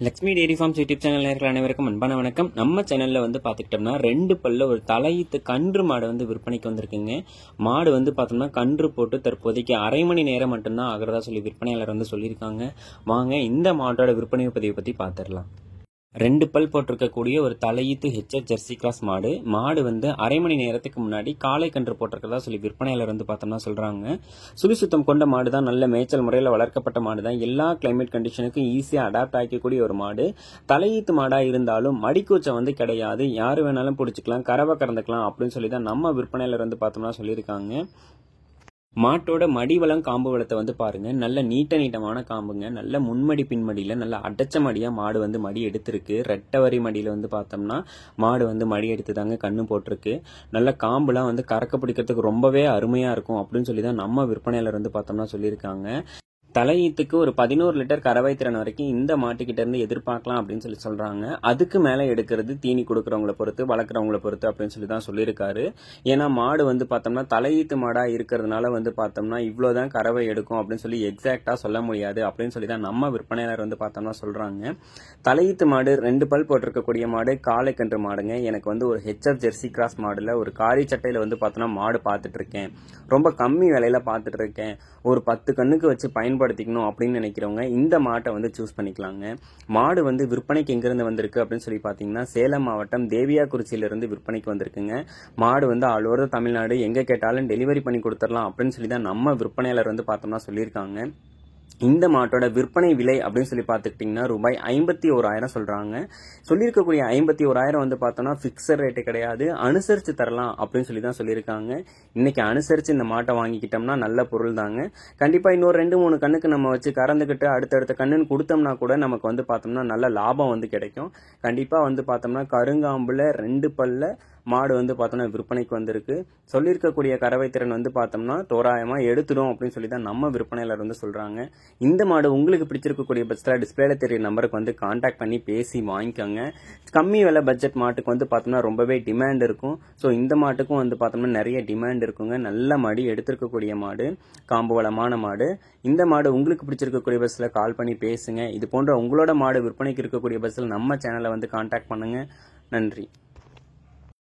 Lakshmi dairy farms YouTube channel நேயர்கள் அனைவருக்கும் அன்பான வணக்கம். நம்ம சேனல்ல பார்த்துக்கிட்டோம்னா 2 பல்ல ஒரு தலையீத்து கன்று மாடு விற்பனைக்கு வந்திருக்குங்க. மாடு பார்த்தோம்னா கன்று போட்டு தற்போதைக்கு அரை மணி நேரம் மட்டும்தான் ஆகிறதா சொல்லி விற்பனையாளர் சொல்லியிருக்காங்க. வாங்க இந்த மாட்டோட விற்பனை பதிவை பத்தி பார்த்துடலாம். 2 பல் போட்டிருக்கக்கூடிய ஒரு தலையீத்து ஹெச்எஃப் ஜெர்சி கிராஸ் மாடு. அரை மணி நேரத்துக்கு முன்னாடி காலை கன்று போட்டிருக்கிறதா சொல்லி விற்பனையாளர் பார்த்தோம்னா சொல்றாங்க. சுழி சுத்தம் கொண்ட மாடு தான், நல்ல மேய்ச்சல் முறையில் வளர்க்கப்பட்ட மாடு தான், எல்லா கிளைமேட் கண்டிஷனுக்கும் ஈஸியா அடாப்ட் ஆகிக்கக்கூடிய ஒரு மாடு. தலையீத்து மாடா இருந்தாலும் மடிக்கூச்சம் கிடையாது, யாரு வேணாலும் பிடிச்சிக்கலாம், கறவை கறந்துக்கலாம் அப்படின்னு சொல்லி தான் நம்ம விற்பனையாளர் பார்த்தோம்னா சொல்லியிருக்காங்க. மாட்டோட மடிவளம் காம்பு வளத்தை பாருங்க, நல்ல நீட்டமான காம்புங்க, நல்ல முன்மடி பின்மடியில நல்ல அடைச்ச மடியா மாடு மடி எடுத்திருக்கு. ரெட்டை வரி மடியில பார்த்தோம்னா மாடு மடி எடுத்து தாங்க கண்ணு போட்டிருக்கு. நல்ல காம்புலாம் கறக்க பிடிக்கிறதுக்கு ரொம்பவே அருமையா இருக்கும் அப்படின்னு சொல்லி தான் நம்ம விற்பனையாளர் பார்த்தோம்னா சொல்லியிருக்காங்க. தலையீத்துக்கு ஒரு 11 லிட்டர் கறவை திறன் வரைக்கும் இந்த மாட்டுக்கிட்ட இருந்து எதிர்பார்க்கலாம் அப்படின்னு சொல்றாங்க. அதுக்கு மேல எடுக்கிறது தீனி கொடுக்கறவங்களை பொறுத்து, வளர்க்குறவங்களை பொறுத்து அப்படின்னு சொல்லி தான் சொல்லியிருக்காரு. ஏன்னா மாடு பார்த்தோம்னா தலையீத்து மாடா இருக்கிறதுனால பார்த்தோம்னா இவ்வளவுதான் கறவை எடுக்கும் அப்படின்னு சொல்லி எக்ஸாக்டா சொல்ல முடியாது அப்படின்னு சொல்லி தான் நம்ம விற்பனையாளர் பார்த்தோம்னா சொல்றாங்க. தலையீத்து மாடு 2 பல் போட்டிருக்கக்கூடிய மாடு, காலை கன்று மாடுங்க. எனக்கு ஒரு ஹெச்எஃப் ஜெர்சி கிராஸ் மாடுல ஒரு காரி சட்டையில பார்த்தோம்னா மாடு பார்த்துட்டு இருக்கேன். ரொம்ப கம்மி விலையில பார்த்துட்டு இருக்கேன். ஒரு 10 கண்ணுக்கு வச்சு பயன்படுத்திக்கணும் அப்படின்னு நினைக்கிறவங்க இந்த மாட்டை சூஸ் பண்ணிக்கலாங்க. மாடு விற்பனைக்கு எங்கிருந்து வந்திருக்கு அப்படின்னு சொல்லி பாத்தீங்கன்னா சேலம் மாவட்டம் தேவியாக்குறிச்சியிலிருந்து விற்பனைக்கு வந்திருக்குங்க. மாடு ஆல் ஓவர் தமிழ்நாடு எங்க கேட்டாலும் டெலிவரி பண்ணி கொடுத்துடலாம் அப்படின்னு சொல்லி தான் நம்ம விற்பனையாளர் பார்த்தோம்னா சொல்லியிருக்காங்க. இந்த மாட்டோட விற்பனை விலை அப்படின்னு சொல்லி பார்த்துக்கிட்டீங்கன்னா ரூபாய் 51,000 சொல்றாங்க. சொல்லியிருக்கக்கூடிய 51,000 பார்த்தோம்னா பிக்சர் ரேட்டு கிடையாது, அனுசரிச்சு தரலாம் அப்படின்னு சொல்லி தான் சொல்லியிருக்காங்க. இன்னைக்கு அனுசரிச்சு இந்த மாட்டை வாங்கிக்கிட்டோம்னா நல்ல பொருள் தாங்க. கண்டிப்பா இன்னொரு 2-3 கண்ணுக்கு நம்ம வச்சு கறந்துக்கிட்டு அடுத்தடுத்த கண்ணுன்னு கொடுத்தோம்னா கூட நமக்கு பார்த்தோம்னா நல்ல லாபம் கிடைக்கும். கண்டிப்பா பார்த்தோம்னா கருங்காம்புல 2 பல்ல மாடு பார்த்தோம்னா விற்பனைக்கு வந்திருக்கு. சொல்லியிருக்கக்கூடிய கறவை திறன் பார்த்தோம்னா தோராயமா எடுத்துடும் அப்படின்னு சொல்லி தான் நம்ம விற்பனையாளர் சொல்றாங்க. இந்த மாடு உங்களுக்கு பிடிச்சிருக்கக்கூடிய பட்சத்தில் டிஸ்பிளேல தெரிய நம்பருக்கு கான்டாக்ட் பண்ணி பேசி வாங்கிக்கோங்க. கம்மி விலை பட்ஜெட் மாட்டுக்கு பார்த்தோம்னா ரொம்பவே டிமாண்ட் இருக்கும். ஸோ இந்த மாட்டுக்கும் பார்த்தோம்னா நிறைய டிமாண்ட் இருக்குங்க. நல்ல மாடி எடுத்திருக்கக்கூடிய மாடு, காம்பு வளமான மாடு. இந்த மாடு உங்களுக்கு பிடிச்சிருக்கக்கூடிய பஸ்ல கால் பண்ணி பேசுங்க. இது போன்ற உங்களோட மாடு விற்பனைக்கு இருக்கக்கூடிய பஸ்ல நம்ம சேனலை கான்டாக்ட் பண்ணுங்க. நன்றி.